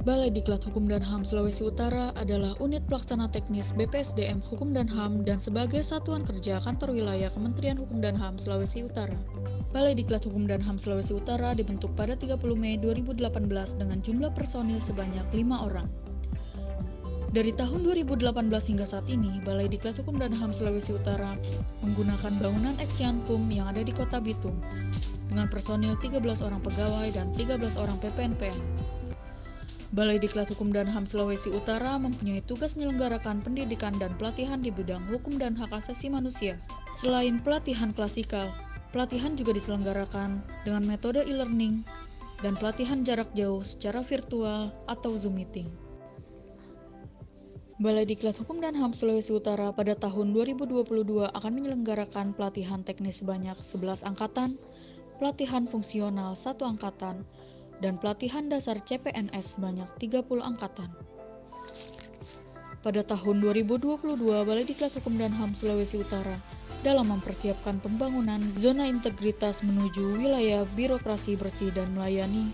Balai Diklat Hukum dan HAM Sulawesi Utara adalah unit pelaksana teknis BPSDM Hukum dan HAM dan sebagai satuan kerja kantor wilayah Kementerian Hukum dan HAM Sulawesi Utara. Balai Diklat Hukum dan HAM Sulawesi Utara dibentuk pada 30 Mei 2018 dengan jumlah personil sebanyak 5 orang. Dari tahun 2018 hingga saat ini, Balai Diklat Hukum dan HAM Sulawesi Utara menggunakan bangunan Eksiantum yang ada di Kota Bitung dengan personil 13 orang pegawai dan 13 orang PPNPN. Balai Diklat Hukum dan HAM Sulawesi Utara mempunyai tugas menyelenggarakan pendidikan dan pelatihan di bidang hukum dan hak asasi manusia. Selain pelatihan klasikal, pelatihan juga diselenggarakan dengan metode e-learning dan pelatihan jarak jauh secara virtual atau Zoom meeting. Balai Diklat Hukum dan HAM Sulawesi Utara pada tahun 2022 akan menyelenggarakan pelatihan teknis sebanyak 11 angkatan, pelatihan fungsional 1 angkatan, dan pelatihan dasar CPNS sebanyak 30 angkatan. Pada tahun 2022, Balai Diklat Hukum dan HAM Sulawesi Utara dalam mempersiapkan pembangunan zona integritas menuju wilayah birokrasi bersih dan melayani,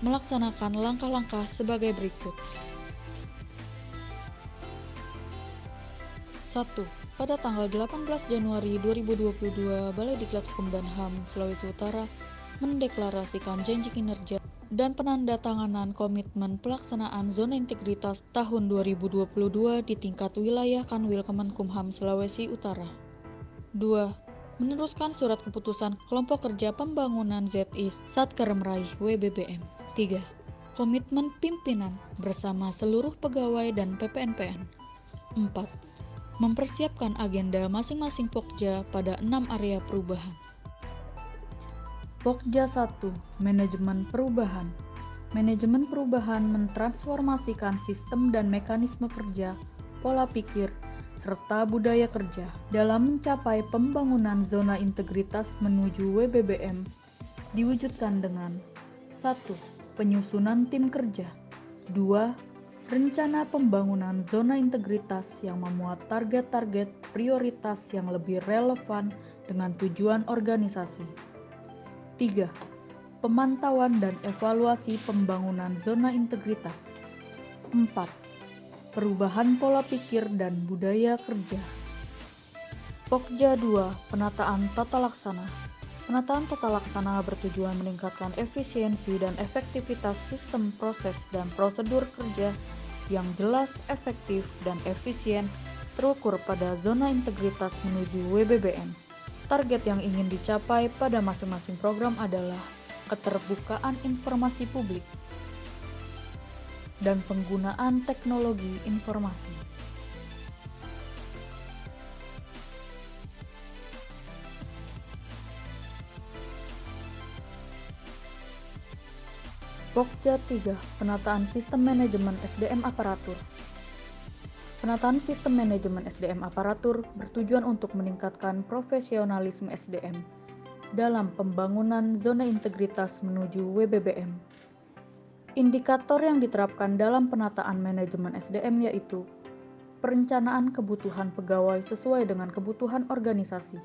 melaksanakan langkah-langkah sebagai berikut. 1. Pada tanggal 18 Januari 2022, Balai Diklat Hukum dan HAM Sulawesi Utara mendeklarasikan janji kinerja dan penandatanganan komitmen pelaksanaan zona integritas tahun 2022 di tingkat wilayah Kanwil Kemenkumham Sulawesi Utara. 2. Meneruskan surat keputusan Kelompok Kerja Pembangunan ZI Satker Meraih WBBM. 3. Komitmen pimpinan bersama seluruh pegawai dan PPNPN. 4. Mempersiapkan agenda masing-masing Pokja pada 6 area perubahan. Pokja 1. Manajemen perubahan. Manajemen perubahan mentransformasikan sistem dan mekanisme kerja, pola pikir, serta budaya kerja dalam mencapai pembangunan zona integritas menuju WBBM diwujudkan dengan 1. Penyusunan tim kerja. 2. Rencana pembangunan zona integritas yang memuat target-target prioritas yang lebih relevan dengan tujuan organisasi. 3. Pemantauan dan evaluasi pembangunan zona integritas. 4. Perubahan pola pikir dan budaya kerja. Pokja 2. Penataan tata laksana. Penataan tata laksana bertujuan meningkatkan efisiensi dan efektivitas sistem proses dan prosedur kerja yang jelas, efektif, dan efisien terukur pada zona integritas menuju WBBM. Target yang ingin dicapai pada masing-masing program adalah keterbukaan informasi publik dan penggunaan teknologi informasi. Pokja 3. Penataan sistem manajemen SDM aparatur. Penataan sistem manajemen SDM aparatur bertujuan untuk meningkatkan profesionalisme SDM dalam pembangunan zona integritas menuju WBBM. Indikator yang diterapkan dalam penataan manajemen SDM yaitu perencanaan kebutuhan pegawai sesuai dengan kebutuhan organisasi,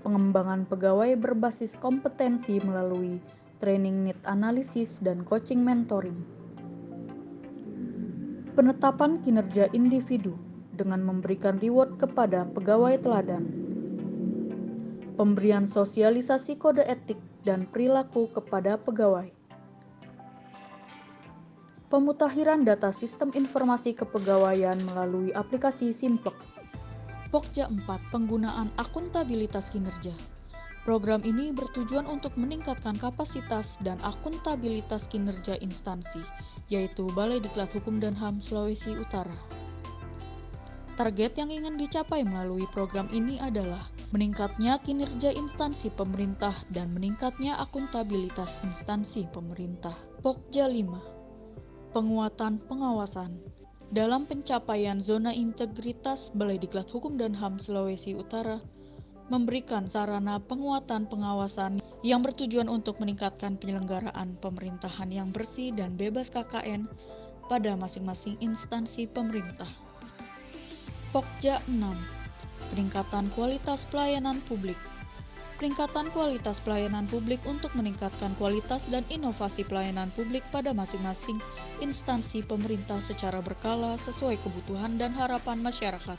pengembangan pegawai berbasis kompetensi melalui training need analysis dan coaching mentoring. Penetapan kinerja individu dengan memberikan reward kepada pegawai teladan. Pemberian sosialisasi kode etik dan perilaku kepada pegawai. Pemutakhiran data sistem informasi kepegawaian melalui aplikasi Simplek. Pokja 4. Penggunaan akuntabilitas kinerja. Program ini bertujuan untuk meningkatkan kapasitas dan akuntabilitas kinerja instansi, yaitu Balai Diklat Hukum dan HAM Sulawesi Utara. Target yang ingin dicapai melalui program ini adalah meningkatnya kinerja instansi pemerintah dan meningkatnya akuntabilitas instansi pemerintah. Pokja 5. Penguatan pengawasan. Dalam pencapaian zona integritas, Balai Diklat Hukum dan HAM Sulawesi Utara memberikan sarana penguatan pengawasan yang bertujuan untuk meningkatkan penyelenggaraan pemerintahan yang bersih dan bebas KKN pada masing-masing instansi pemerintah. Pokja 6. Peningkatan kualitas pelayanan publik. peningkatan kualitas pelayanan publik untuk meningkatkan kualitas dan inovasi pelayanan publik pada masing-masing instansi pemerintah secara berkala sesuai kebutuhan dan harapan masyarakat.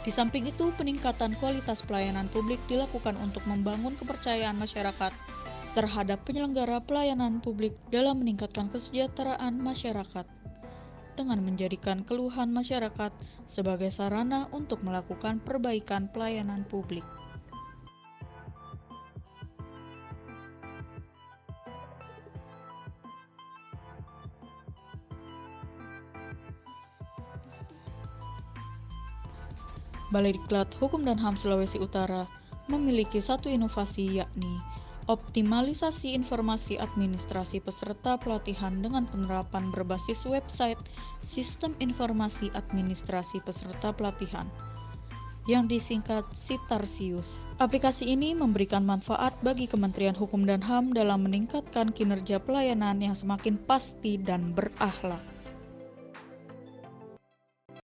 Di samping itu, peningkatan kualitas pelayanan publik dilakukan untuk membangun kepercayaan masyarakat terhadap penyelenggara pelayanan publik dalam meningkatkan kesejahteraan masyarakat, dengan menjadikan keluhan masyarakat sebagai sarana untuk melakukan perbaikan pelayanan publik. Balai Diklat Hukum dan HAM Sulawesi Utara memiliki satu inovasi, yakni optimalisasi informasi administrasi peserta pelatihan dengan penerapan berbasis website Sistem Informasi Administrasi Peserta Pelatihan, yang disingkat Sitarsius. Aplikasi ini memberikan manfaat bagi Kementerian Hukum dan HAM dalam meningkatkan kinerja pelayanan yang semakin pasti dan berakhlak.